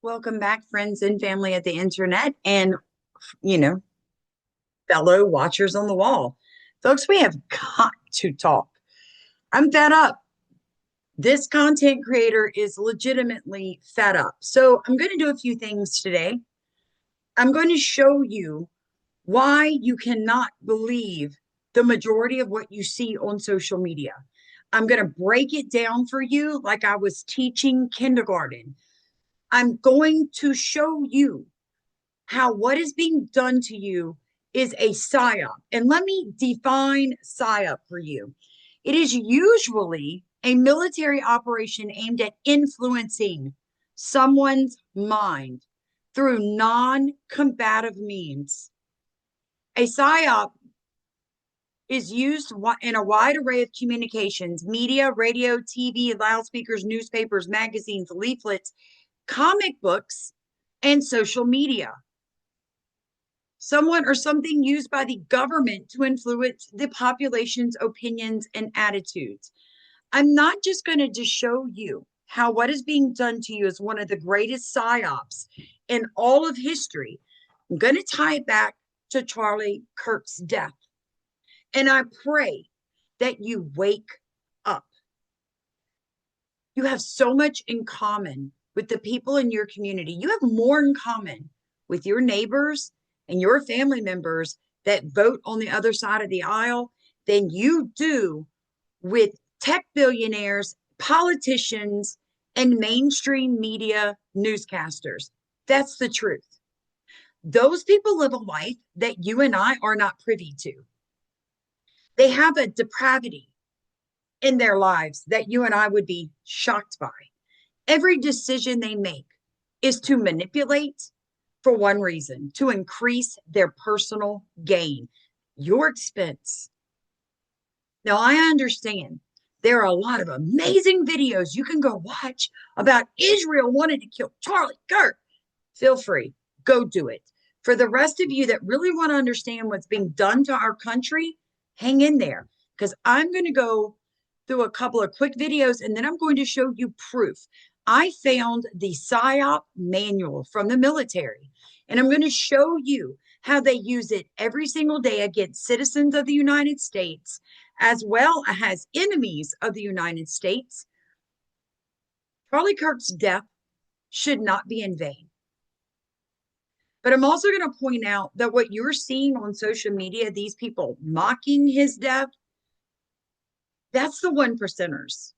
Welcome back, friends and family at the internet, and you know, fellow watchers on the wall. Folks, we have got to talk. I'm fed up. This content creator is legitimately fed up. So, I'm going to do a few things today. I'm going to show you why you cannot believe the majority of what you see on social media. I'm going to break it down for you like I was teaching kindergarten. I'm going to show you how what is being done to you is a psyop. And let me define psyop for you. It is usually a military operation aimed at influencing someone's mind through non combative means. A psyop is used in a wide array of communications media, radio, TV, loudspeakers, newspapers, magazines, leaflets, comic books, and social media. Someone or something used by the government to influence the population's opinions and attitudes. I'm not just going to just show you how what is being done to you is one of the greatest psyops in all of history. I'm going to tie it back to Charlie Kirk's death. And I pray that you wake up. You have so much in common with the people in your community. You have more in common with your neighbors and your family members that vote on the other side of the aisle than you do with tech billionaires, politicians, and mainstream media newscasters. That's the truth. Those people live a life that you and I are not privy to. They have a depravity in their lives that you and I would be shocked by. Every decision they make is to manipulate for one reason, to increase their personal gain, your expense. Now, I understand there are a lot of amazing videos you can go watch about Israel wanting to kill Charlie Kirk. Feel free, go do it. For the rest of you that really want to understand what's being done to our country, hang in there because I'm going to go through a couple of quick videos and then I'm going to show you proof. I found the PSYOP manual from the military, and I'm going to show you how they use it every single day against citizens of the United States, as well as enemies of the United States. Charlie Kirk's death should not be in vain. But I'm also going to point out that what you're seeing on social media, these people mocking his death, that's the one percenters.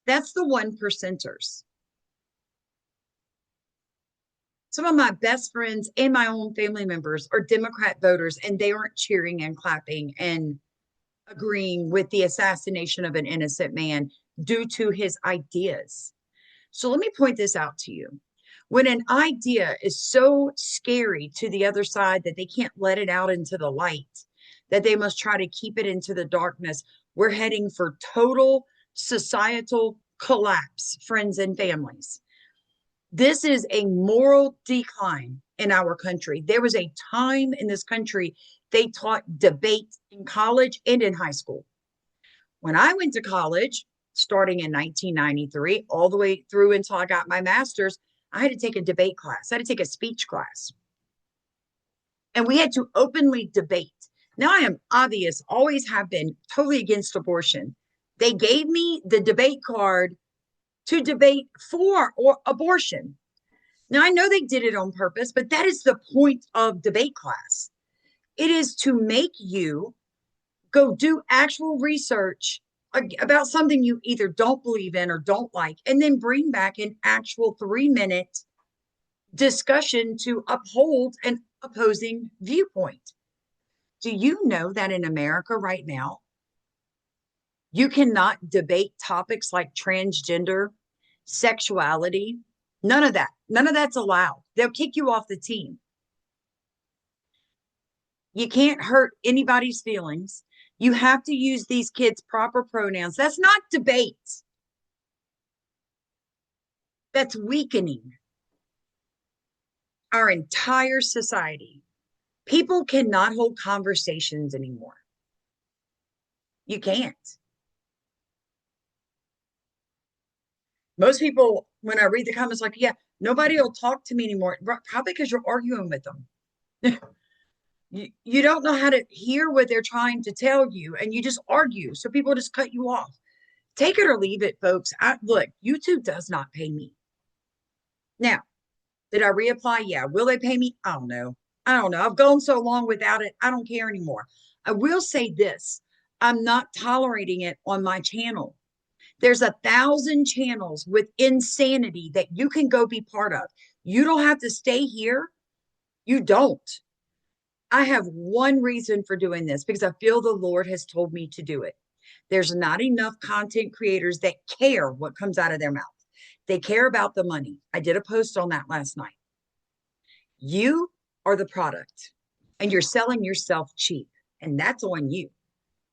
That's the one percenters. Some of my best friends and my own family members are Democrat voters, and they aren't cheering and clapping and agreeing with the assassination of an innocent man due to his ideas. So let me point this out to you. When an idea is so scary to the other side that they can't let it out into the light, that they must try to keep it into the darkness, we're heading for total societal collapse, friends and families. This is a moral decline in our country. There was a time in this country they taught debate in college and in high school. When I went to college, starting in 1993, all the way through until I got my master's, I had to take a debate class. I had to take a speech class. And we had to openly debate. Now, I am obvious, always have been totally against abortion. They gave me the debate card to debate for or abortion. Now, I know they did it on purpose, but that is the point of debate class. It is to make you go do actual research about something you either don't believe in or don't like, and then bring back an actual 3-minute discussion to uphold an opposing viewpoint. Do you know that in America right now, you cannot debate topics like transgender, sexuality, none of that. None of that's allowed. They'll kick you off the team. You can't hurt anybody's feelings. You have to use these kids' proper pronouns. That's not debate. That's weakening our entire society. People cannot hold conversations anymore. You can't. Most people when I read the comments, like, yeah, nobody will talk to me anymore. Probably because you're arguing with them. You don't know how to hear what they're trying to tell you, and you just argue. So people just cut you off. Take it or leave it, folks. Look, YouTube does not pay me. Now, did I reapply? Yeah. Will they pay me? I don't know. I've gone so long without it. I don't care anymore. I will say this. I'm not tolerating it on my channel. There's 1,000 channels with insanity that you can go be part of. You don't have to stay here. You don't. I have one reason for doing this, because I feel the Lord has told me to do it. There's not enough content creators that care what comes out of their mouth. They care about the money. I did a post on that last night. You are the product, and you're selling yourself cheap, and that's on you.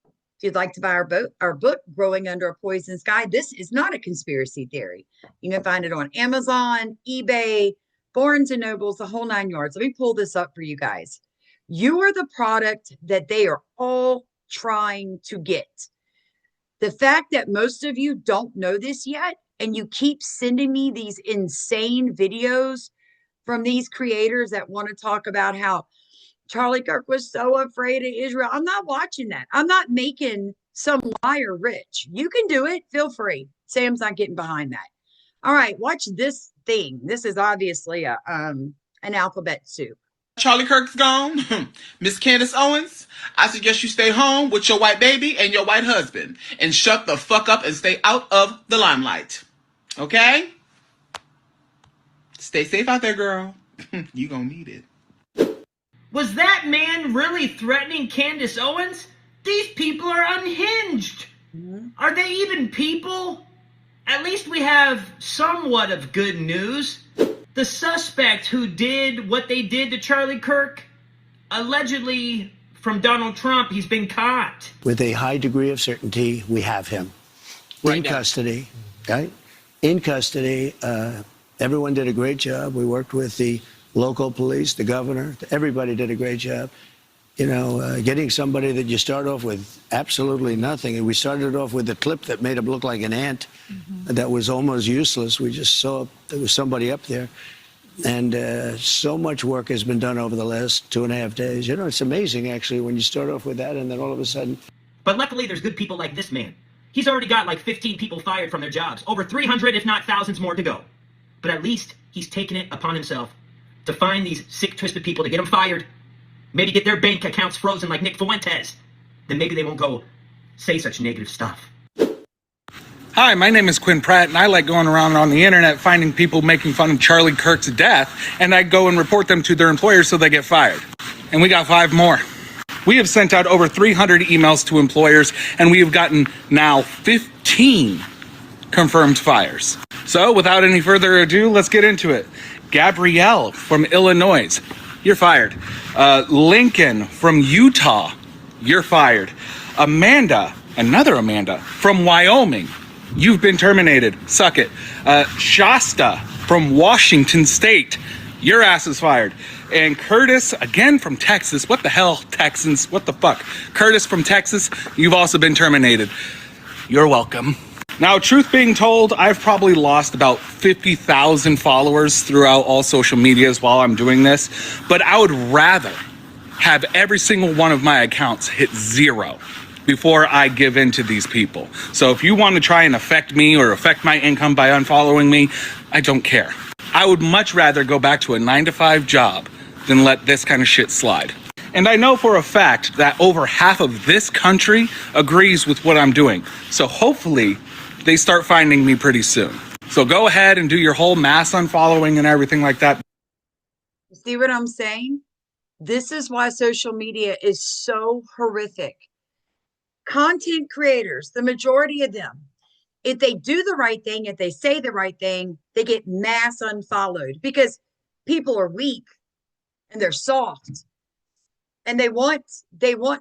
If you'd like to buy our book, Growing Under a Poison Sky, this is not a conspiracy theory. You can find it on Amazon, eBay, Barnes and Nobles, the whole 9 yards. Let me pull this up for you guys. You are the product that they are all trying to get. The fact that most of you don't know this yet, and you keep sending me these insane videos from these creators that want to talk about how Charlie Kirk was so afraid of Israel. I'm not watching that. I'm not making some liar rich. You can do it. Feel free. Sam's not getting behind that. All right, watch this thing. This is obviously an alphabet soup. Charlie Kirk's gone. Miss Candace Owens, I suggest you stay home with your white baby and your white husband and shut the fuck up and stay out of the limelight. Okay? Stay safe out there, girl. You gonna need it. Was that man really threatening Candace Owens? These people are unhinged. Are they even people? At least we have somewhat of good news. The suspect who did what they did to Charlie Kirk, allegedly from Donald Trump, he's been caught. With a high degree of certainty, we have him in custody, right? In custody. Everyone did a great job. We worked with the local police, the governor. Everybody did a great job. You know, getting somebody that you start off with absolutely nothing. And we started off with a clip that made him look like an ant that was almost useless. We just saw there was somebody up there. And so much work has been done over the last 2.5 days. You know, it's amazing, actually, when you start off with that and then all of a sudden. But luckily, there's good people like this man. He's already got like 15 people fired from their jobs. Over 300, if not thousands more to go. But at least he's taken it upon himself to find these sick, twisted people, to get them fired. Maybe get their bank accounts frozen like Nick Fuentes. Then maybe they won't go say such negative stuff. Hi, my name is Quinn Pratt, and I like going around on the internet finding people making fun of Charlie Kirk's death, and I go and report them to their employers so they get fired. And we got 5 more. We have sent out over 300 emails to employers, and we have gotten now 15 confirmed fires. So without any further ado, let's get into it. Gabrielle from Illinois, you're fired. Lincoln from Utah, you're fired. Amanda, another Amanda from Wyoming, you've been terminated. Suck it. Shasta from Washington State, your ass is fired. And Curtis, again from Texas. What the hell, Texans? What the fuck? Curtis from Texas, you've also been terminated. You're welcome. Now, truth being told, I've probably lost about 50,000 followers throughout all social medias while I'm doing this, but I would rather have every single one of my accounts hit 0 before I give in to these people. So if you want to try and affect me or affect my income by unfollowing me, I don't care. I would much rather go back to a 9-to-5 job than let this kind of shit slide. And I know for a fact that over half of this country agrees with what I'm doing. So hopefully they start finding me pretty soon. So go ahead and do your whole mass unfollowing and everything like that. See what I'm saying? This is why social media is so horrific. Content creators, the majority of them, if they do the right thing, if they say the right thing, they get mass unfollowed because people are weak and they're soft. And they want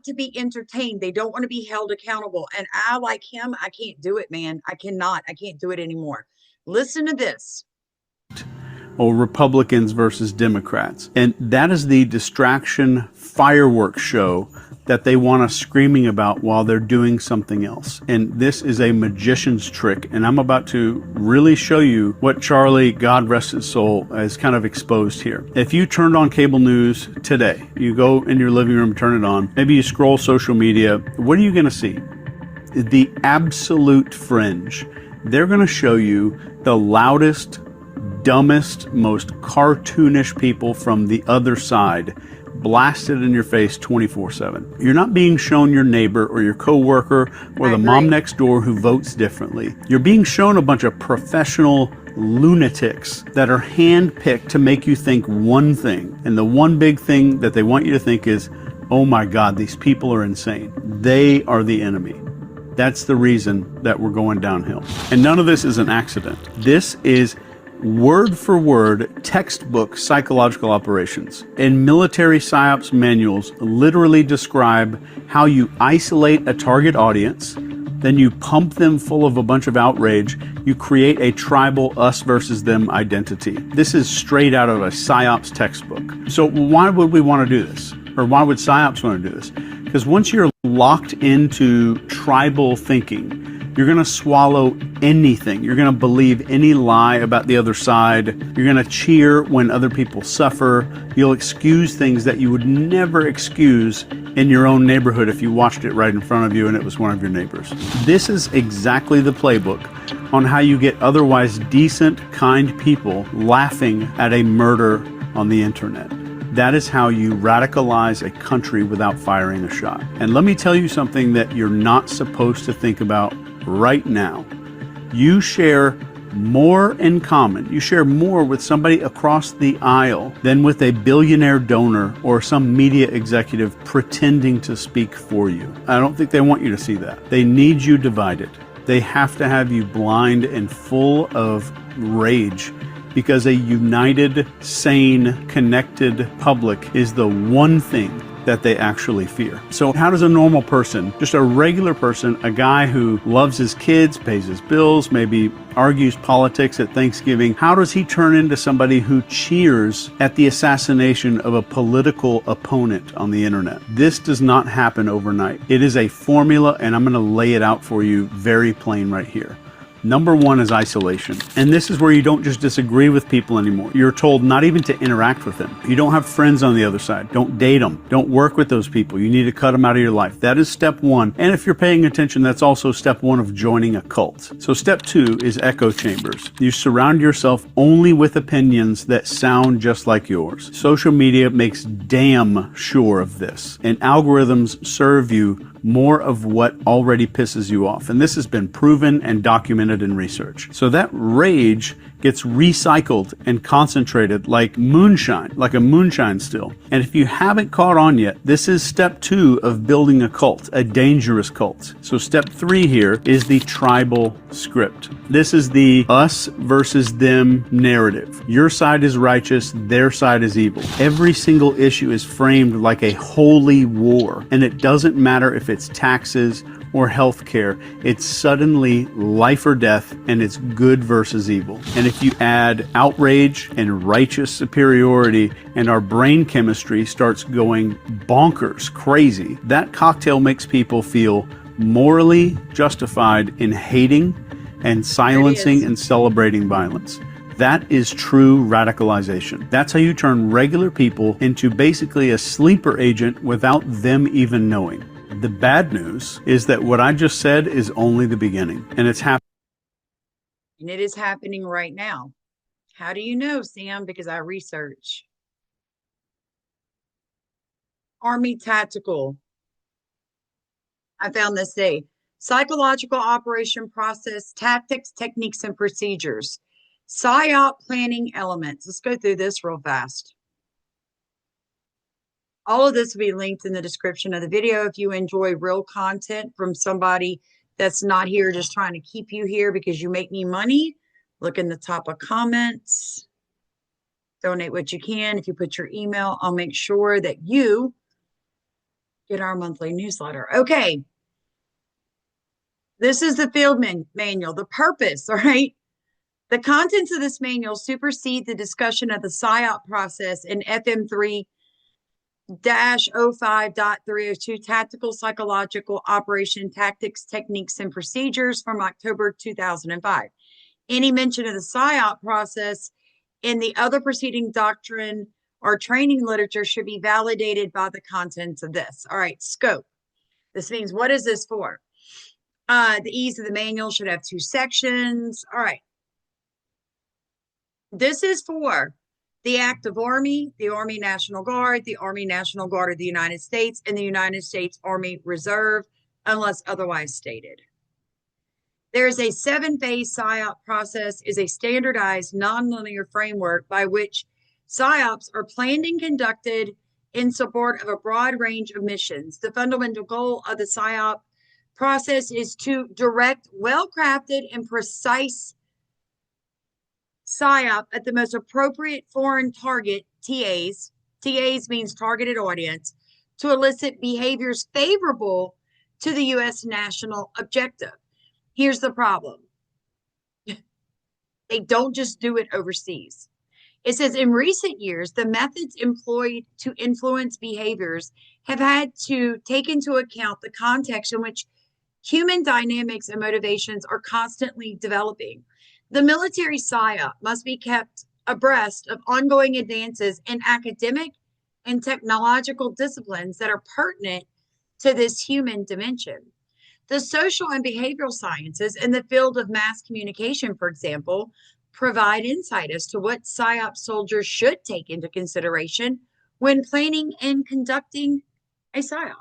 to be entertained. They don't want to be held accountable. And I, like him, I can't do it, man. I can't do it anymore. Listen to this. Or Republicans versus Democrats. And that is the distraction fireworks show that they want us screaming about while they're doing something else. And this is a magician's trick. And I'm about to really show you what Charlie, God rest his soul, has kind of exposed here. If you turned on cable news today, you go in your living room, turn it on, maybe you scroll social media, what are you going to see? The absolute fringe. They're going to show you the loudest, dumbest, most cartoonish people from the other side blasted in your face 24/7. You're not being shown your neighbor or your coworker or the mom next door who votes differently. You're being shown a bunch of professional lunatics that are handpicked to make you think one thing. And the one big thing that they want you to think is, oh my God, these people are insane. They are the enemy. That's the reason that we're going downhill. And none of this is an accident. This is word for word textbook psychological operations. And military psyops manuals literally describe how you isolate a target audience, then you pump them full of a bunch of outrage, you create a tribal us versus them identity. This is straight out of a psyops textbook. So why would we want to do this? Or why would psyops want to do this? Because once you're locked into tribal thinking, you're going to swallow anything. You're going to believe any lie about the other side. You're going to cheer when other people suffer. You'll excuse things that you would never excuse in your own neighborhood if you watched it right in front of you and it was one of your neighbors. This is exactly the playbook on how you get otherwise decent, kind people laughing at a murder on the internet. That is how you radicalize a country without firing a shot. And let me tell you something that you're not supposed to think about right now. You share more in common. You share more with somebody across the aisle than with a billionaire donor or some media executive pretending to speak for you. I don't think they want you to see that. They need you divided. They have to have you blind and full of rage, because a united, sane, connected public is the one thing that they actually fear. So how does a normal person, just a regular person, a guy who loves his kids, pays his bills, maybe argues politics at Thanksgiving, how does he turn into somebody who cheers at the assassination of a political opponent on the internet? This does not happen overnight. It is a formula, and I'm going to lay it out for you very plain right here. Number one is isolation. And this is where you don't just disagree with people anymore. You're told not even to interact with them. You don't have friends on the other side. Don't date them. Don't work with those people. You need to cut them out of your life. That is step one. And if you're paying attention, that's also step one of joining a cult. So step two is echo chambers. You surround yourself only with opinions that sound just like yours. Social media makes damn sure of this. And algorithms serve you more of what already pisses you off. And this has been proven and documented in research. So that rage gets recycled and concentrated like moonshine, like a moonshine still. And if you haven't caught on yet, this is step two of building a cult, a dangerous cult. So step three here is the tribal script. This is the us versus them narrative. Your side is righteous, their side is evil. Every single issue is framed like a holy war, and it doesn't matter if it's taxes or healthcare. It's suddenly life or death, and it's good versus evil. And if you add outrage and righteous superiority, and our brain chemistry starts going bonkers, crazy, that cocktail makes people feel morally justified in hating and silencing and celebrating violence. That is true radicalization. That's how you turn regular people into basically a sleeper agent without them even knowing. The bad news is that what I just said is only the beginning, and it's happening. And it is happening right now. How do you know, Sam? Because I research. Army Tactical. I found this day. Psychological operation process, tactics, techniques, and procedures. PSYOP planning elements. Let's go through this real fast. All of this will be linked in the description of the video. If you enjoy real content from somebody that's not here just trying to keep you here because you make me money, look in the top of comments. Donate what you can. If you put your email, I'll make sure that you get our monthly newsletter. Okay. This is the field manual. The purpose, all right? The contents of this manual supersede the discussion of the PSYOP process in FM3 5.302 Tactical Psychological Operation Tactics, Techniques, and Procedures from October 2005. Any mention of the PSYOP process in the other preceding doctrine or training literature should be validated by the contents of this. All right, scope. This means, what is this for? The ease of the manual should have 2 sections. All right. This is for the active Army, the Army National Guard, the Army National Guard of the United States, and the United States Army Reserve, unless otherwise stated. There is a 7-phase PSYOP process, is a standardized nonlinear framework by which PSYOPs are planned and conducted in support of a broad range of missions. The fundamental goal of the PSYOP process is to direct well-crafted and precise PSYOP at the most appropriate foreign target, TAs. TAs means targeted audience, to elicit behaviors favorable to the U.S. national objective. Here's the problem. They don't just do it overseas. It says in recent years, the methods employed to influence behaviors have had to take into account the context in which human dynamics and motivations are constantly developing. The military PSYOP must be kept abreast of ongoing advances in academic and technological disciplines that are pertinent to this human dimension. The social and behavioral sciences in the field of mass communication, for example, provide insight as to what PSYOP soldiers should take into consideration when planning and conducting a PSYOP.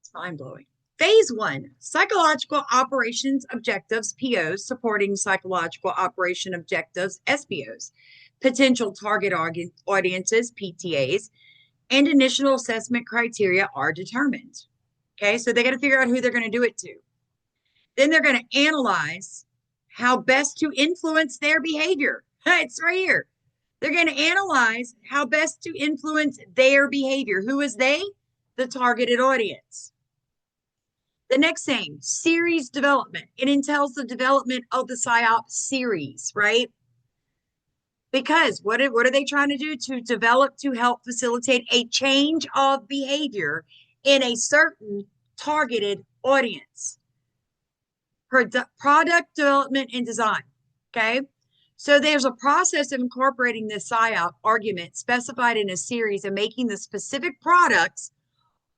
It's mind-blowing. Phase 1, Psychological Operations Objectives, POs, supporting Psychological Operation Objectives, SPOs, potential target audiences, PTAs, and initial assessment criteria are determined. Okay, so they got to figure out who they're going to do it to. Then they're going to analyze how best to influence their behavior. It's right here. They're going to analyze how best to influence their behavior. Who is they? The targeted audience. The next thing, series development. It entails the development of the PSYOP series, right? Because what are they trying to do? To develop, to help facilitate a change of behavior in a certain targeted audience. Product development and design, okay? So there's a process of incorporating this PSYOP argument specified in a series and making the specific products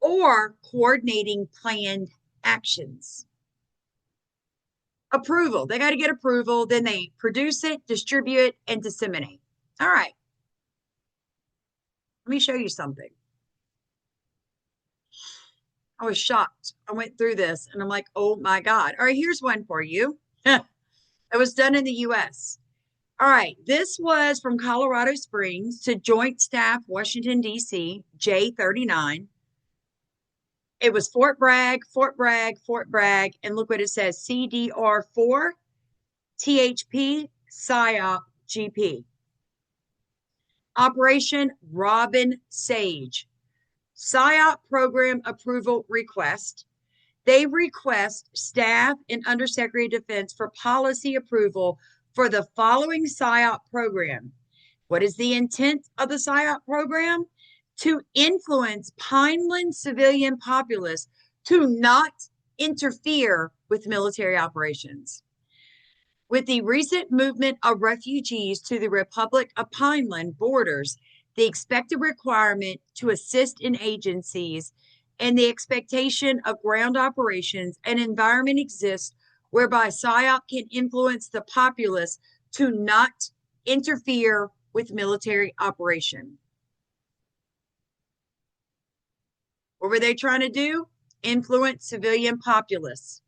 or coordinating planned actions. Approval. They got to get approval. Then they produce it, distribute, and disseminate. All right. Let me show you something. I was shocked. I went through this and I'm like, oh my God. All right, here's one for you. It was done in the US. All right, this was from Colorado Springs to Joint Staff, Washington, D.C., J39. It was Fort Bragg, Fort Bragg, Fort Bragg, and look what it says, CDR4, THP, PSYOP, GP. Operation Robin Sage. PSYOP program approval request. They request staff and Undersecretary of Defense for policy approval for the following PSYOP program. What is the intent of the PSYOP program? To influence Pineland civilian populace to not interfere with military operations. With the recent movement of refugees to the Republic of Pineland borders, the expected requirement to assist in agencies and the expectation of ground operations, an environment exists whereby PSYOP can influence the populace to not interfere with military operation. What were they trying to do? Influence civilian populace.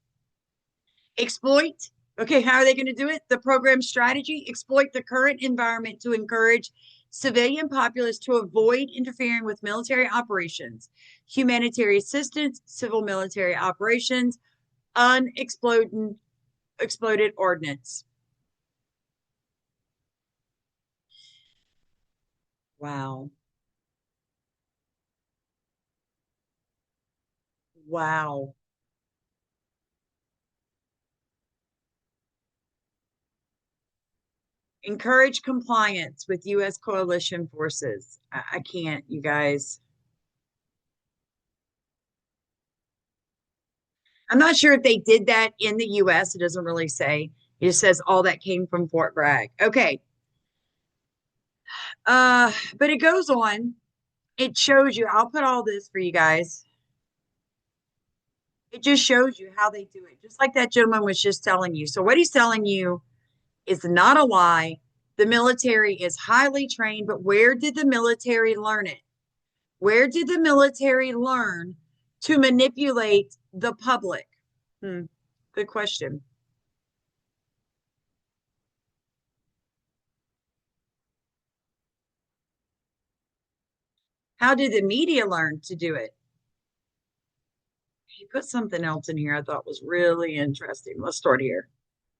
Exploit. Okay, how are they going to do it? The program strategy, exploit the current environment to encourage civilian populace to avoid interfering with military operations, humanitarian assistance, civil military operations, exploded ordnance. Wow. Wow. Encourage compliance with U.S. coalition forces. I can't, you guys. I'm not sure if they did that in the U.S. It doesn't really say. It just says all that came from Fort Bragg. Okay. But it goes on. It shows you. I'll put all this for you guys. It just shows you how they do it, just like that gentleman was just telling you. So what he's telling you is not a lie. The military is highly trained, but where did the military learn it? Where did the military learn to manipulate the public? Good question. How did the media learn to do it? He put something else in here I thought was really interesting. Let's start here.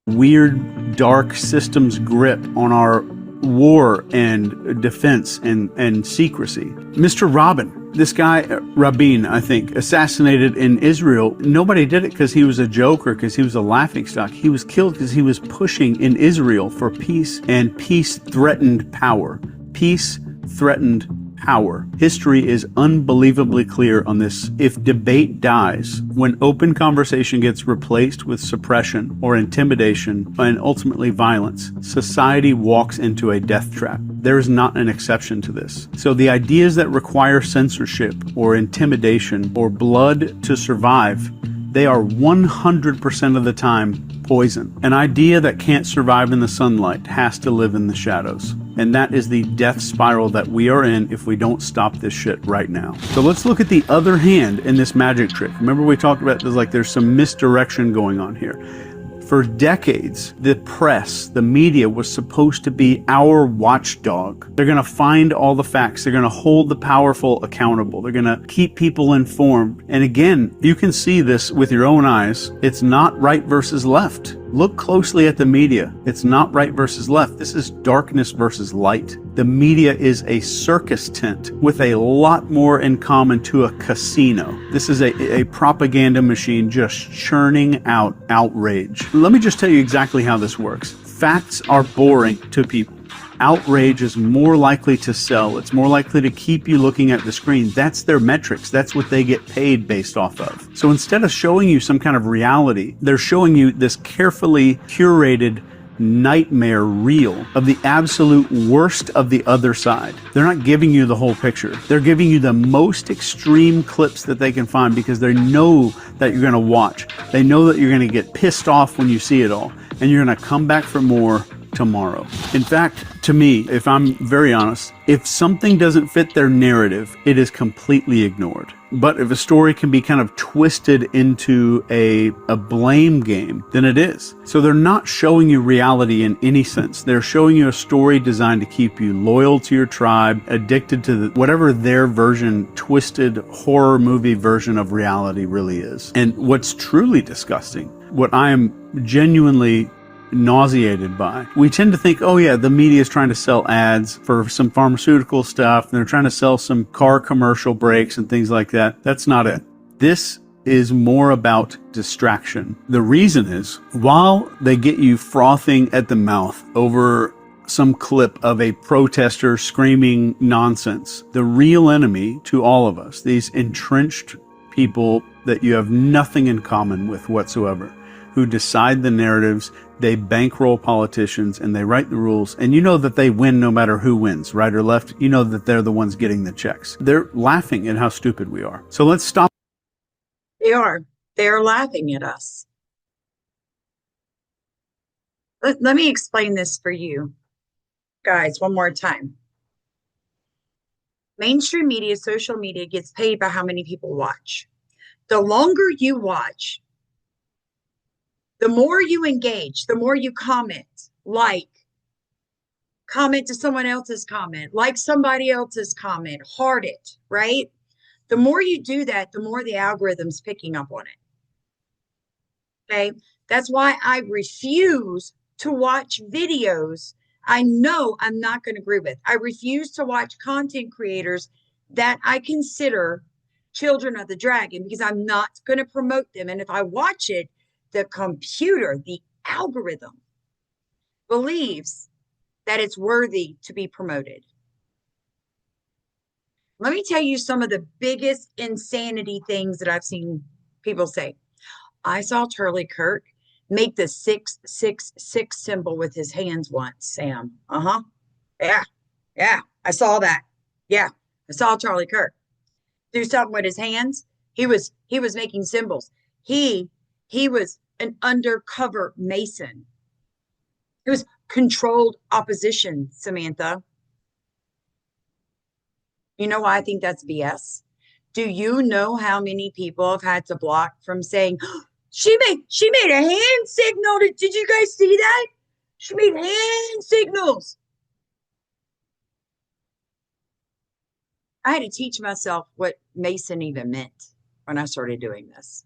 Weird, dark systems grip on our war and defense and secrecy. Mr. Rabin, this guy, Rabin, I think, assassinated in Israel. Nobody did it because he was a joke or because he was a laughingstock. He was killed because he was pushing in Israel for peace, and peace threatened power. Peace threatened power. History is unbelievably clear on this. If debate dies, when open conversation gets replaced with suppression or intimidation and ultimately violence, society walks into a death trap. There is not an exception to this. So the ideas that require censorship or intimidation or blood to survive, they are 100% of the time poison. An idea that can't survive in the sunlight has to live in the shadows. And that is the death spiral that we are in if we don't stop this shit right now. So let's look at the other hand in this magic trick. Remember we talked about there's some misdirection going on here. For decades, the press, the media was supposed to be our watchdog. They're going to find all the facts. They're going to hold the powerful accountable. They're going to keep people informed. And again, you can see this with your own eyes. It's not right versus left. Look closely at the media. It's not right versus left. This is darkness versus light. The media is a circus tent with a lot more in common to a casino. This is a propaganda machine just churning out outrage. Let me just tell you exactly how this works. Facts are boring to people. Outrage is more likely to sell. It's more likely to keep you looking at the screen. That's their metrics. That's what they get paid based off of. So instead of showing you some kind of reality, they're showing you this carefully curated nightmare reel of the absolute worst of the other side. They're not giving you the whole picture. They're giving you the most extreme clips that they can find because they know that you're going to watch. They know that you're going to get pissed off when you see it all, and you're going to come back for more tomorrow. In fact, to me, if I'm very honest, if something doesn't fit their narrative, it is completely ignored. But if a story can be kind of twisted into a blame game, then it is. So they're not showing you reality in any sense. They're showing you a story designed to keep you loyal to your tribe, addicted to whatever their version, twisted horror movie version of reality really is. And what's truly disgusting, what I am genuinely nauseated by. We tend to think, oh yeah, the media is trying to sell ads for some pharmaceutical stuff, and they're trying to sell some car commercial breaks and things like that. That's not it. This is more about distraction. The reason is, while they get you frothing at the mouth over some clip of a protester screaming nonsense, the real enemy to all of us, these entrenched people that you have nothing in common with whatsoever, who decide the narratives, they bankroll politicians, and they write the rules. And you know that they win no matter who wins, right or left. You know that they're the ones getting the checks. They're laughing at how stupid we are. So let's stop. They are. They're laughing at us. Let me explain this for you guys one more time. Mainstream media, social media gets paid by how many people watch. The longer you watch, the more you engage, the more you comment to someone else's comment, like somebody else's comment, heart it, right? The more you do that, the more the algorithm's picking up on it. Okay? That's why I refuse to watch videos I know I'm not going to agree with. I refuse to watch content creators that I consider children of the dragon because I'm not going to promote them. And if I watch it, the computer, the algorithm believes that it's worthy to be promoted. Let me tell you some of the biggest insanity things that I've seen people say. I saw Charlie Kirk make the 666 symbol with his hands once, Sam. Uh-huh. Yeah. Yeah. I saw that. Yeah. I saw Charlie Kirk do something with his hands. He was making symbols. He he was an undercover Mason. It was controlled opposition, Samantha. You know why I think that's BS? Do you know how many people have had to block from saying, she made a hand signal? Did you guys see that? She made hand signals. I had to teach myself what Mason even meant when I started doing this.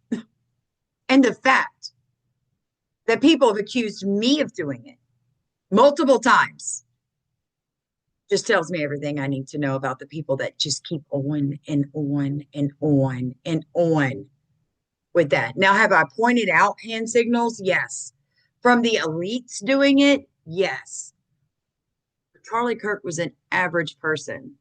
And the fact that people have accused me of doing it multiple times just tells me everything I need to know about the people that just keep on and on and on and on with that. Now, have I pointed out hand signals? Yes. From the elites doing it? Yes. Charlie Kirk was an average person.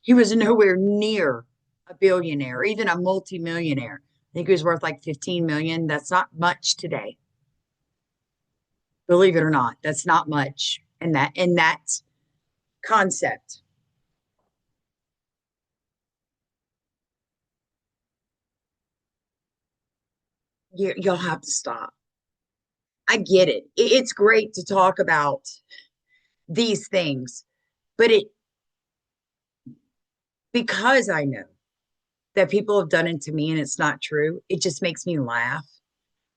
He was nowhere near a billionaire, even a multimillionaire. I think he was worth like 15 million. That's not much today. Believe it or not, that's not much in that concept. You'll have to stop. I get it. It's great to talk about these things, but it because I know that people have done it to me and it's not true, it just makes me laugh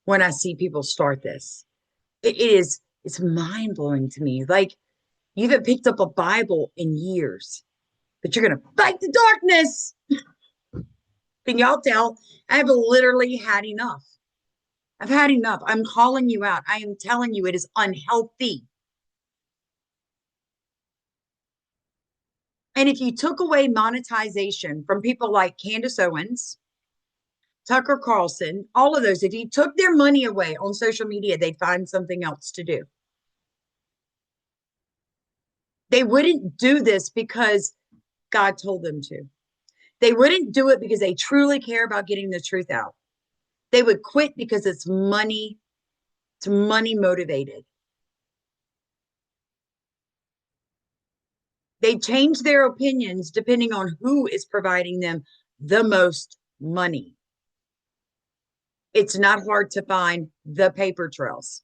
when I see people start this. It's mind blowing to me. Like you haven't picked up a Bible in years, but you're gonna fight the darkness. Can y'all tell? I've literally had enough. I've had enough. I'm calling you out. I am telling you it is unhealthy. And if you took away monetization from people like Candace Owens, Tucker Carlson, all of those, if you took their money away on social media, they'd find something else to do. They wouldn't do this because God told them to. They wouldn't do it because they truly care about getting the truth out. They would quit because it's money motivated. They change their opinions depending on who is providing them the most money. It's not hard to find the paper trails.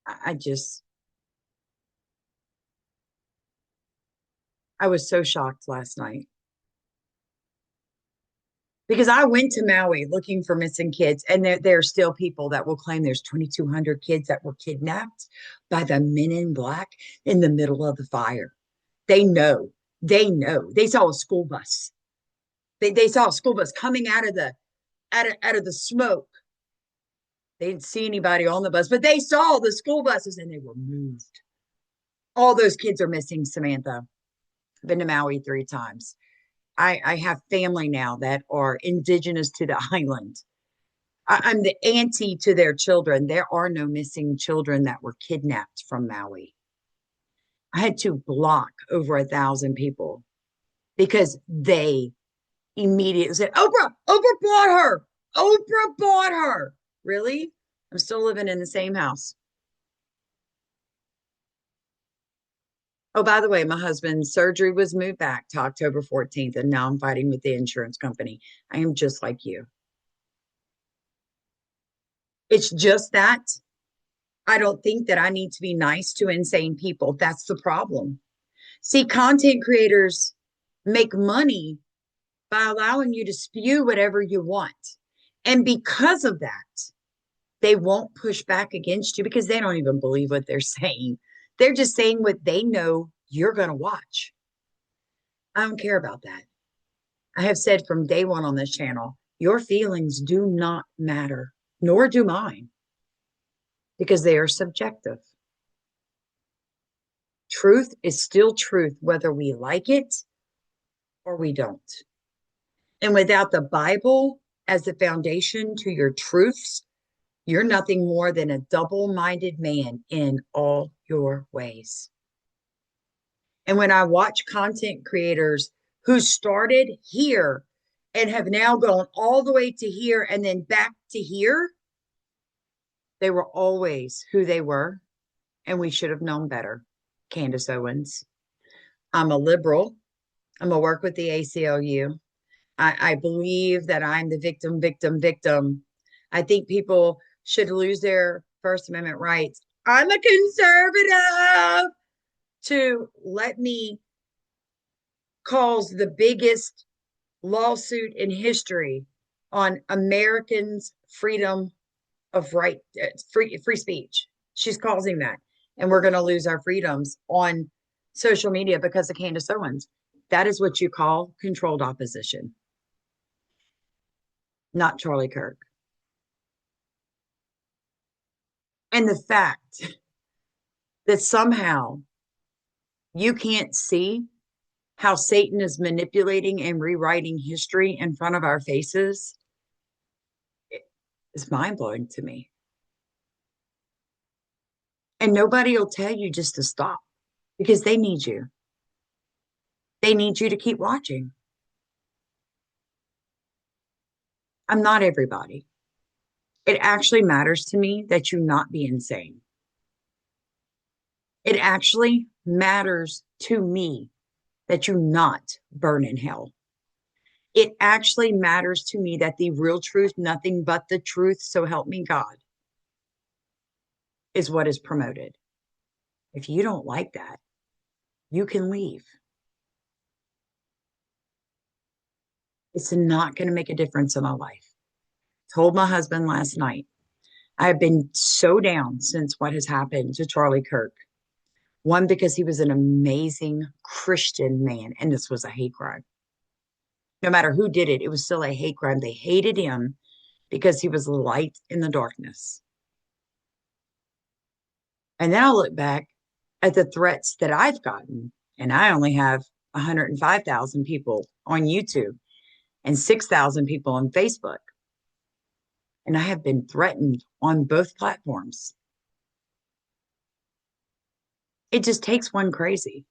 I just, I was so shocked last night because I went to Maui looking for missing kids, and there are still people that will claim there's 2,200 kids that were kidnapped by the men in black in the middle of the fire. They know. They know. They saw a school bus. They saw a school bus coming out of the smoke. They didn't see anybody on the bus, but they saw the school buses and they were moved. All those kids are missing, Samantha. I've been to Maui 3 times. I have family now that are indigenous to the island. I'm the auntie to their children. There are no missing children that were kidnapped from Maui. I had to block over 1,000 people because they immediately said, Oprah bought her. Oprah bought her. Really? I'm still living in the same house. Oh, by the way, my husband's surgery was moved back to October 14th, and now I'm fighting with the insurance company. I am just like you. It's just that I don't think that I need to be nice to insane people. That's the problem. See, content creators make money by allowing you to spew whatever you want. And because of that, they won't push back against you because they don't even believe what they're saying. They're just saying what they know you're going to watch. I don't care about that. I have said from day one on this channel, your feelings do not matter, nor do mine, because they are subjective. Truth is still truth, whether we like it or we don't. And without the Bible as the foundation to your truths, you're nothing more than a double-minded man in all your ways. And when I watch content creators who started here and have now gone all the way to here and then back to here, they were always who they were, and we should have known better. Candace Owens. I'm a liberal. I'm going to work with the ACLU. I believe that I'm the victim. I think people should lose their First Amendment rights. I'm a conservative to let me cause the biggest lawsuit in history on Americans' freedom of free speech. She's causing that. And we're going to lose our freedoms on social media because of Candace Owens. That is what you call controlled opposition, not Charlie Kirk. And the fact that somehow you can't see how Satan is manipulating and rewriting history in front of our faces is mind-blowing to me. And nobody will tell you just to stop because they need you. They need you to keep watching. I'm not everybody. It actually matters to me that you not be insane. It actually matters to me that you not burn in hell. It actually matters to me that the real truth, nothing but the truth, so help me God, is what is promoted. If you don't like that, you can leave. It's not going to make a difference in my life. Told my husband last night, I've been so down since what has happened to Charlie Kirk. One, because he was an amazing Christian man, and this was a hate crime. No matter who did it, it was still a hate crime. They hated him because he was light in the darkness. And then I look back at the threats that I've gotten, and I only have 105,000 people on YouTube and 6,000 people on Facebook. And I have been threatened on both platforms. It just takes one crazy.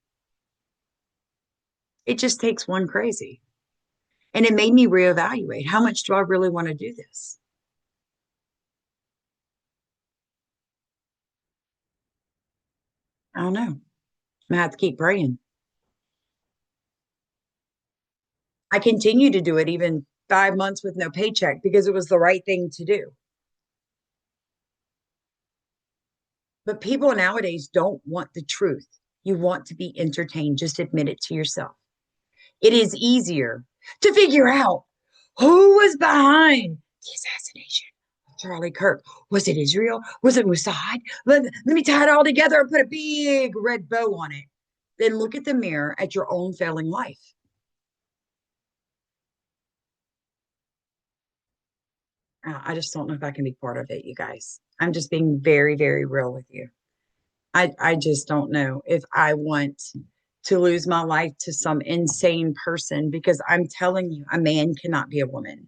It just takes one crazy. And it made me reevaluate, how much do I really want to do this? I don't know. I'm gonna have to keep praying. I continue to do it even 5 months with no paycheck because it was the right thing to do. But people nowadays don't want the truth. You want to be entertained. Just admit it to yourself. It is easier to figure out who was behind the assassination of Charlie Kirk. Was it Israel? Was it Mossad? Let me tie it all together and put a big red bow on it. Then look at the mirror at your own failing life. I just don't know if I can be part of it, you guys. I'm just being very, very real with you. I just don't know if I want to lose my life to some insane person because I'm telling you, a man cannot be a woman.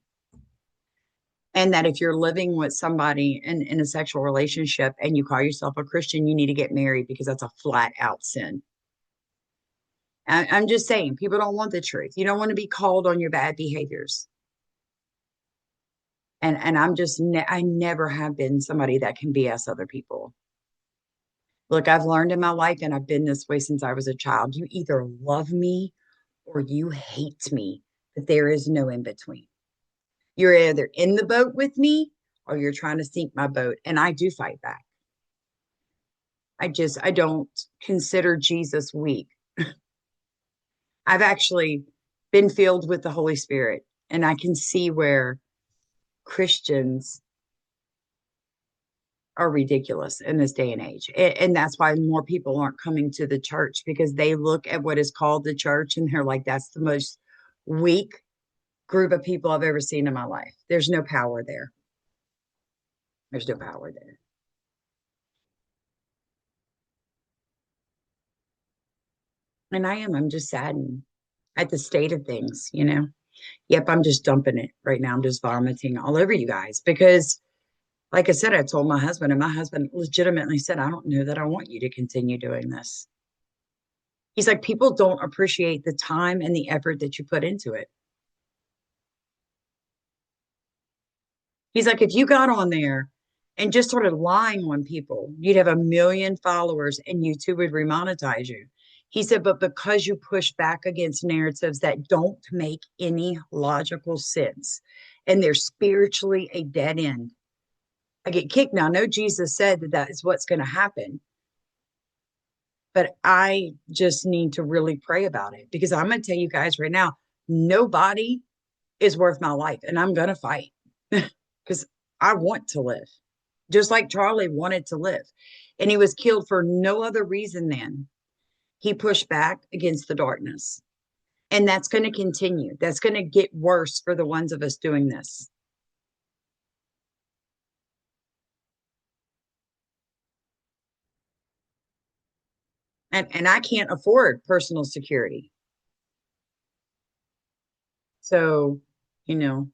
And that if you're living with somebody in a sexual relationship and you call yourself a Christian, you need to get married because that's a flat out sin. I'm just saying, people don't want the truth. You don't want to be called on your bad behaviors. And I'm just, I never have been somebody that can BS other people. Look, I've learned in my life, and I've been this way since I was a child. You either love me or you hate me, but there is no in between. You're either in the boat with me or you're trying to sink my boat. And I do fight back. I don't consider Jesus weak. I've actually been filled with the Holy Spirit, and I can see where Christians are ridiculous in this day and age. And that's why more people aren't coming to the church because they look at what is called the church and they're like, that's the most weak group of people I've ever seen in my life. There's no power there. There's no power there. And I'm just saddened at the state of things, you know. Yep, I'm just dumping it right now. I'm just vomiting all over you guys because, like I said, I told my husband, and my husband legitimately said, I don't know that I want you to continue doing this. He's like, people don't appreciate the time and the effort that you put into it. He's like, if you got on there and just started lying on people, you'd have 1 million followers and YouTube would remonetize you. He said, but because you push back against narratives that don't make any logical sense and they're spiritually a dead end, I get kicked. Now, I know Jesus said that that is what's going to happen, but I just need to really pray about it because I'm going to tell you guys right now, nobody is worth my life and I'm going to fight because I want to live just like Charlie wanted to live. And he was killed for no other reason than he pushed back against the darkness. And that's going to continue. That's going to get worse for the ones of us doing this. And I can't afford personal security. So, you know,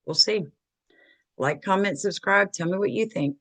we'll see. Like, comment, subscribe. Tell me what you think.